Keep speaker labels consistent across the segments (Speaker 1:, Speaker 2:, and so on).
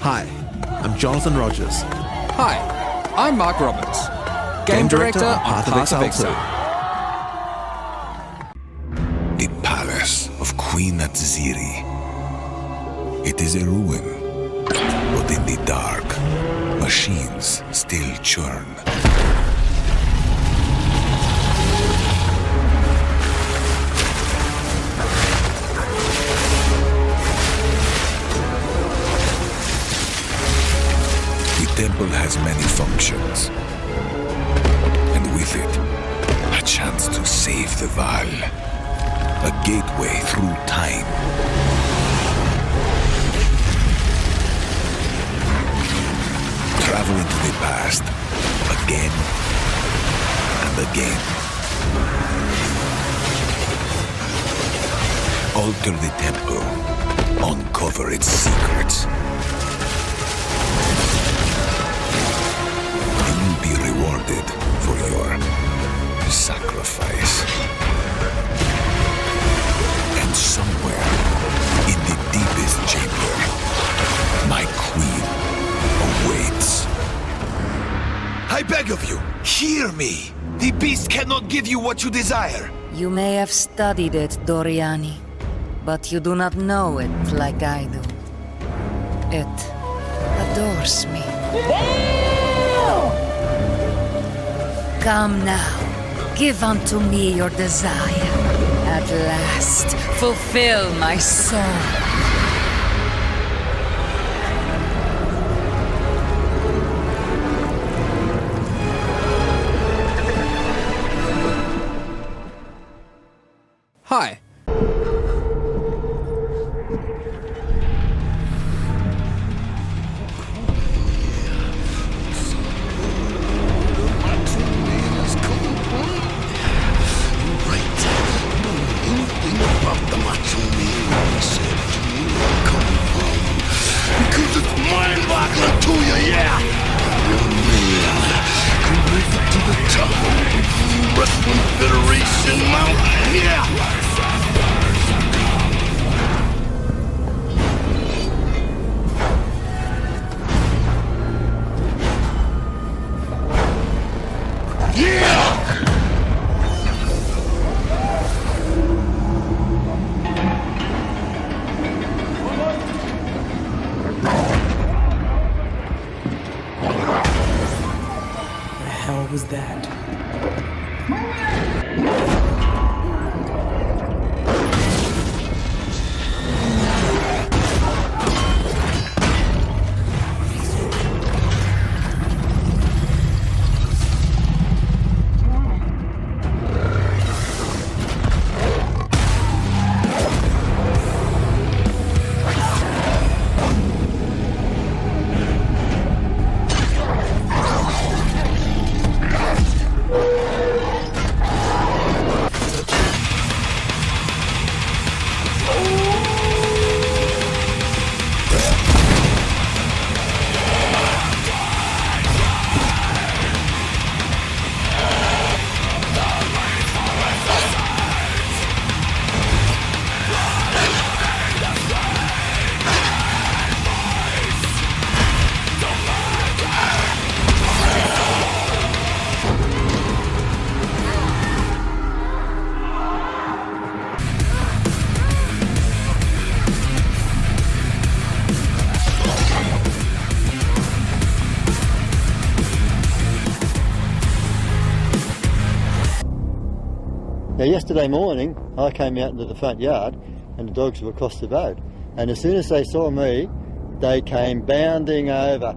Speaker 1: Hi, I'm Jonathan Rogers.
Speaker 2: Hi, I'm Mark Roberts, Game Director on Path of Exile 2.
Speaker 3: The palace of Queen Atziri. It is a ruin, but in the dark, machines still churn. The temple has many functions, and with it, a chance to save the Vaal, a gateway through time. Travel into the past, again and again. Alter the temple, uncover its secrets. You'll be rewarded for your sacrifice. And somewhere in the deepest chamber, my queen awaits. I beg of you, hear me! The beast cannot give you what you desire!
Speaker 4: You may have studied it, Doriani, but you do not know it like I do. It adores me. Come now, give unto me your desire. At last, fulfill my soul.
Speaker 2: Hi.
Speaker 5: Was that?
Speaker 6: Now yesterday morning I came out into the front yard and the dogs were across the road, and as soon as they saw me they came bounding over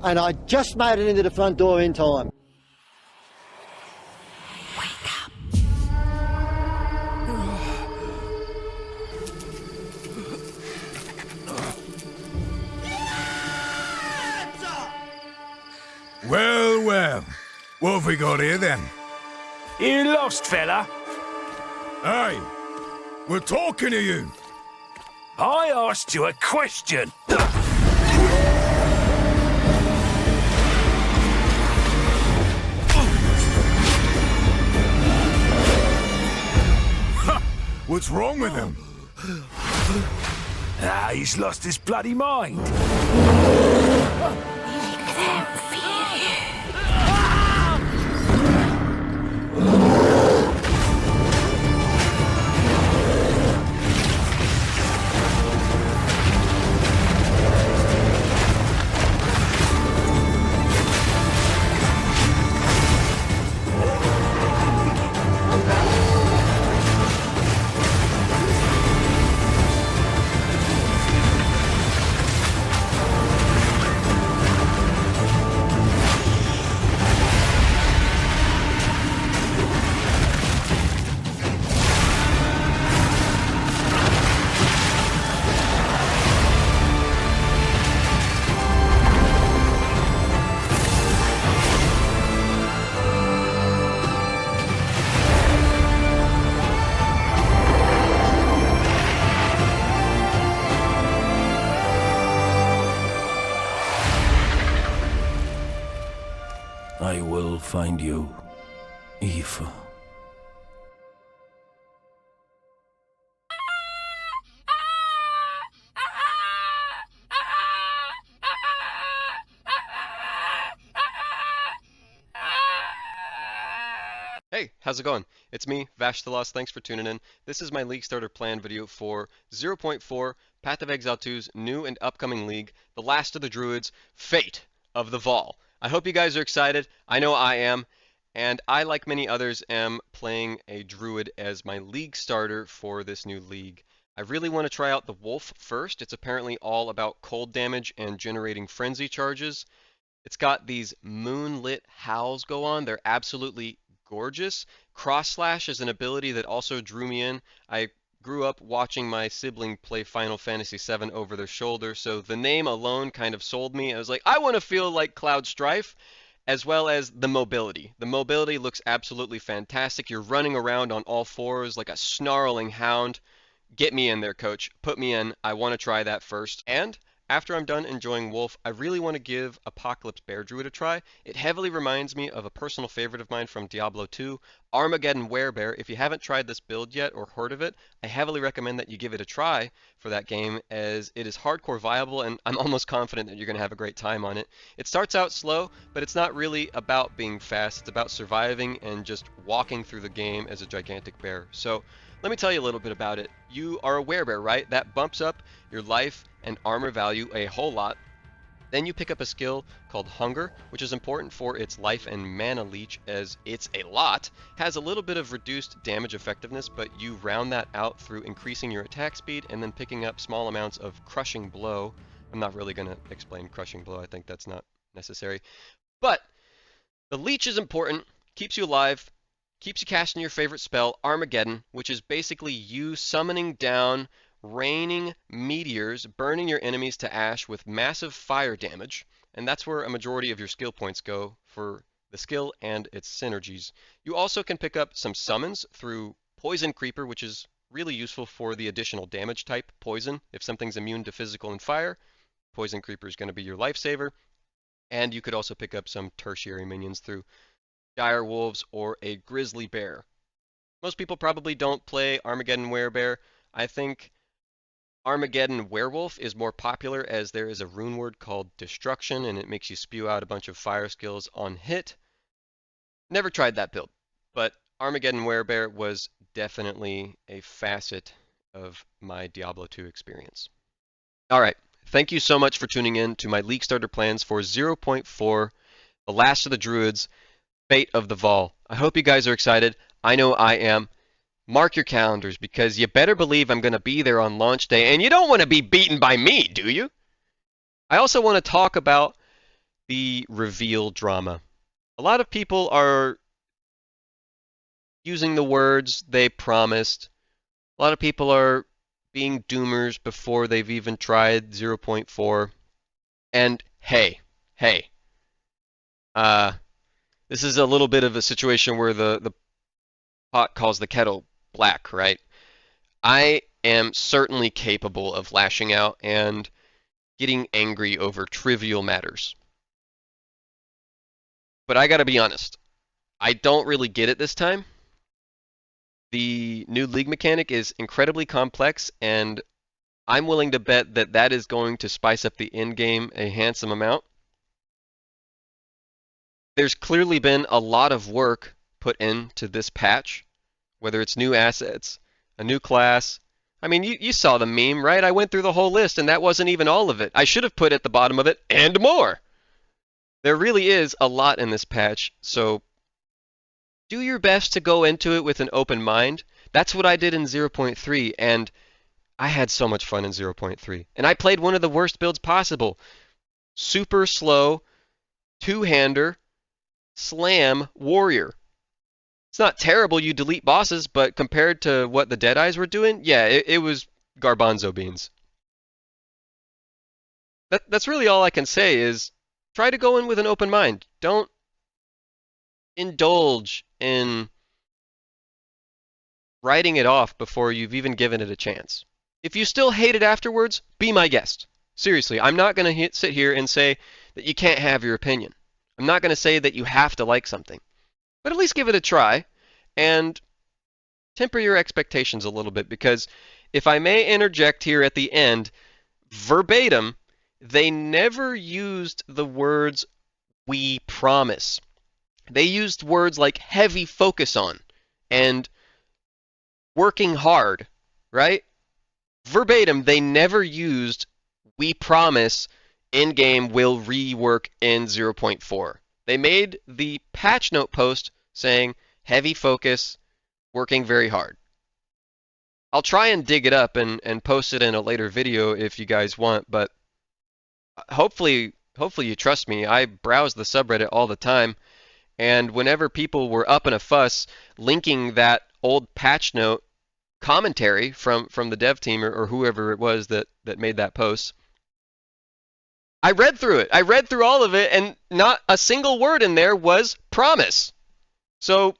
Speaker 6: and I just made it into the front door in time.
Speaker 3: Well, well. What have we got here then?
Speaker 7: You lost, fella?
Speaker 3: Hey, we're talking to you.
Speaker 7: I asked you a question.
Speaker 3: What's wrong with him?
Speaker 7: Ah, he's lost his bloody mind. I will find you, Eve.
Speaker 5: Hey, how's it going? It's me, Vashtalos. Thanks for tuning in. This is my League Starter Plan video for 0.4 Path of Exile 2's new and upcoming league, The Last of the Druids, Fate of the Vaal. I hope you guys are excited. I know I am. And I, like many others, am playing a Druid as my League Starter for this new league. I really want to try out the Wolf first. It's apparently all about cold damage and generating frenzy charges. It's got these moonlit howls go on. They're absolutely gorgeous. Cross Slash is an ability that also drew me in. I grew up watching my sibling play Final Fantasy VII over their shoulder, so the name alone kind of sold me. I was like, I want to feel like Cloud Strife, as well as the mobility. The mobility looks absolutely fantastic. You're running around on all fours like a snarling hound. Get me in there, coach. Put me in. I want to try that first. And after I'm done enjoying Wolf, I really want to give Apocalypse Bear Druid a try. It heavily reminds me of a personal favorite of mine from Diablo 2, Armageddon Werebear. If you haven't tried this build yet or heard of it, I heavily recommend that you give it a try for that game, as it is hardcore viable, and I'm almost confident that you're going to have a great time on it. It starts out slow, but it's not really about being fast. It's about surviving and just walking through the game as a gigantic bear. So let me tell you a little bit about it. You are a werebear, right? That bumps up your life and armor value a whole lot. Then you pick up a skill called Hunger, which is important for its life and mana leech, as it's a lot. Has a little bit of reduced damage effectiveness, but you round that out through increasing your attack speed and then picking up small amounts of Crushing Blow. I'm not really going to explain Crushing Blow. I think that's not necessary. But the leech is important, keeps you alive, keeps you casting your favorite spell, Armageddon, which is basically you summoning down raining meteors, burning your enemies to ash with massive fire damage, and that's where a majority of your skill points go for the skill and its synergies. You also can pick up some summons through Poison Creeper, which is really useful for the additional damage type poison. If something's immune to physical and fire, Poison Creeper is going to be your lifesaver. And you could also pick up some tertiary minions through Dire Wolves or a Grizzly Bear. Most people probably don't play Armageddon Werebear. I think Armageddon Werewolf is more popular, as there is a rune word called Destruction, and it makes you spew out a bunch of fire skills on hit. Never tried that build, but Armageddon Werebear was definitely a facet of my Diablo 2 experience. Alright, thank you so much for tuning in to my League Starter plans for 0.4, The Last of the Druids, Fate of the Vaal. I hope you guys are excited. I know I am. Mark your calendars, because you better believe I'm going to be there on launch day, and you don't want to be beaten by me, do you? I also want to talk about the reveal drama. A lot of people are using the words they promised. A lot of people are being doomers before they've even tried 0.4. And hey, this is a little bit of a situation where the pot calls the kettle black, right? I am certainly capable of lashing out and getting angry over trivial matters. But I gotta be honest, I don't really get it this time. The new league mechanic is incredibly complex, and I'm willing to bet that that is going to spice up the in-game a handsome amount. There's clearly been a lot of work put into this patch, whether it's new assets, a new class. I mean, you saw the meme, right? I went through the whole list, and that wasn't even all of it. I should have put at the bottom of it, and more. There really is a lot in this patch, so do your best to go into it with an open mind. That's what I did in 0.3, and I had so much fun in 0.3. And I played one of the worst builds possible. Super slow, two-hander, slam, warrior. It's not terrible, you delete bosses, but compared to what the Deadeyes were doing, yeah, it was garbanzo beans. That's really all I can say is try to go in with an open mind. Don't indulge in writing it off before you've even given it a chance. If you still hate it afterwards, be my guest. Seriously, I'm not going to sit here and say that you can't have your opinion. I'm not going to say that you have to like something. But at least give it a try and temper your expectations a little bit, because if I may interject here at the end, verbatim, they never used the words "we promise." They used words like heavy focus on and working hard, right? Verbatim, they never used "we promise in-game will rework in 0.4. They made the patch note post saying heavy focus, working very hard. I'll try and dig it up and post it in a later video if you guys want, but hopefully you trust me. I browse the subreddit all the time, and whenever people were up in a fuss linking that old patch note commentary from the dev team or whoever it was that made that post, I read through it. I read through all of it, and not a single word in there was promise. So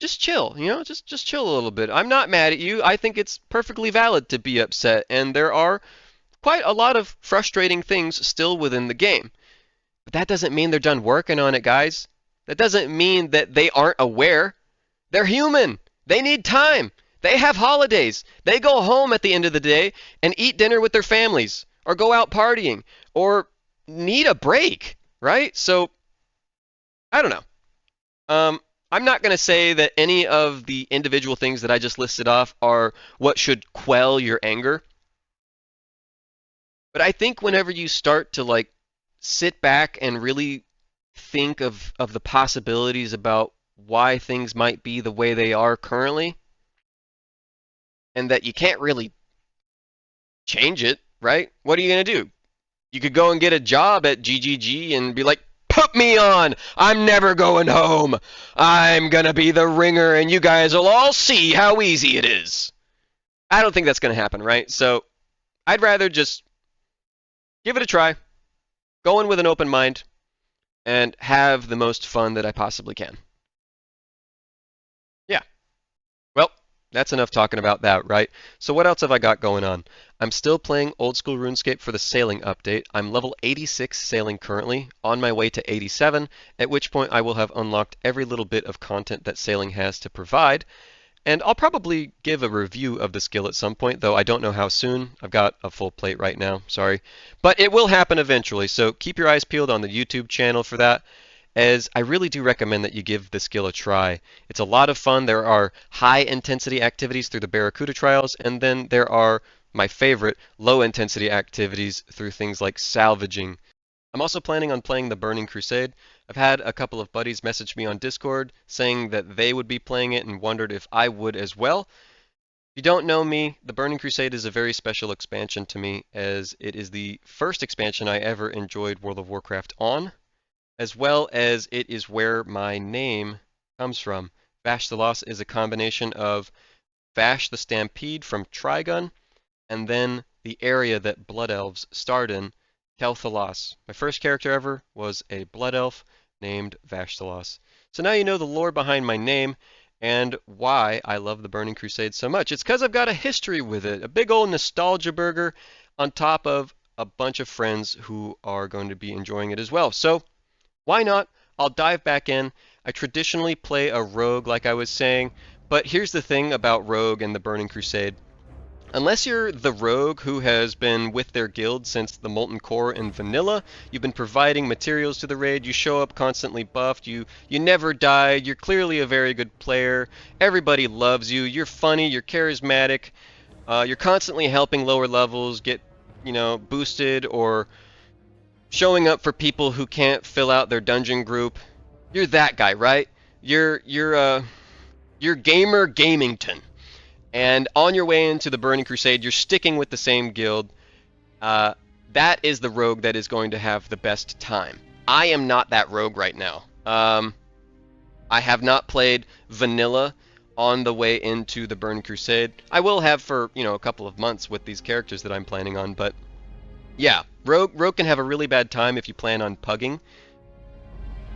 Speaker 5: just chill, you know, just chill a little bit. I'm not mad at you. I think it's perfectly valid to be upset, and there are quite a lot of frustrating things still within the game. But that doesn't mean they're done working on it, guys. That doesn't mean that they aren't aware. They're human. They need time. They have holidays. They go home at the end of the day and eat dinner with their families, or go out partying, or need a break, right? So, I don't know. I'm not going to say that any of the individual things that I just listed off are what should quell your anger. But I think whenever you start to like sit back and really think of the possibilities about why things might be the way they are currently, and that you can't really change it, right? What are you going to do? You could go and get a job at GGG and be like, put me on! I'm never going home! I'm going to be the ringer and you guys will all see how easy it is. I don't think that's going to happen, right? So I'd rather just give it a try, go in with an open mind, and have the most fun that I possibly can. Yeah. Well, that's enough talking about that, right? So what else have I got going on? I'm still playing Old School RuneScape for the sailing update. I'm level 86 sailing currently, on my way to 87, at which point I will have unlocked every little bit of content that sailing has to provide. And I'll probably give a review of the skill at some point, though I don't know how soon. I've got a full plate right now, sorry. But it will happen eventually, so keep your eyes peeled on the YouTube channel for that, as I really do recommend that you give the skill a try. It's a lot of fun. There are high-intensity activities through the Barracuda trials, and then there are, my favorite, low-intensity activities through things like salvaging. I'm also planning on playing the Burning Crusade. I've had a couple of buddies message me on Discord saying that they would be playing it and wondered if I would as well. If you don't know me, the Burning Crusade is a very special expansion to me, as it is the first expansion I ever enjoyed World of Warcraft on, as well as it is where my name comes from. Vash the Lost is a combination of Vash the Stampede from Trigun, and then the area that Blood Elves start in, Tel'Thalas. My first character ever was a Blood Elf named Vashtalos. So now you know the lore behind my name and why I love the Burning Crusade so much. It's because I've got a history with it, a big old nostalgia burger on top of a bunch of friends who are going to be enjoying it as well. So why not? I'll dive back in. I traditionally play a rogue like I was saying, but here's the thing about rogue and the Burning Crusade. unless you're the rogue who has been with their guild since the Molten Core in vanilla, you've been providing materials to the raid, you show up constantly buffed, you never died, you're clearly a very good player, everybody loves you, you're funny, you're charismatic, you're constantly helping lower levels get, boosted, or showing up for people who can't fill out their dungeon group. You're that guy, right? You're Gamer Gamington. And on your way into the Burning Crusade, you're sticking with the same guild. That is the rogue that is going to have the best time. I am not that rogue right now. I have not played vanilla on the way into the Burning Crusade. I will have for, a couple of months with these characters that I'm planning on, but yeah, rogue can have a really bad time if you plan on pugging.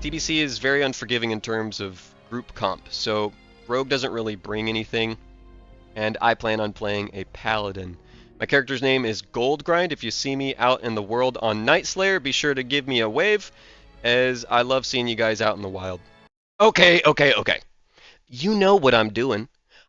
Speaker 5: TBC is very unforgiving in terms of group comp, so rogue doesn't really bring anything, and I plan on playing a paladin. My character's name is Goldgrind. If you see me out in the world on Night Slayer, be sure to give me a wave, as I love seeing you guys out in the wild. Okay. You know what I'm doing.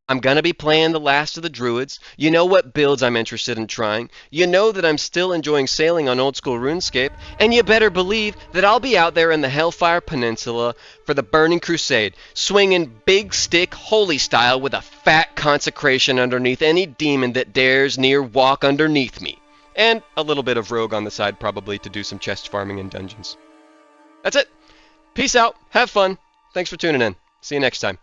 Speaker 5: I'm gonna be playing the last of the Druids. You know what builds I'm interested in trying. You know that I'm still enjoying sailing on old school RuneScape. And you better believe that I'll be out there in the Hellfire Peninsula for the Burning Crusade, swinging big stick holy style with a fat consecration underneath any demon that dares near walk underneath me. And a little bit of rogue on the side probably to do some chest farming in dungeons. That's it. Peace out. Have fun. Thanks for tuning in. See you next time.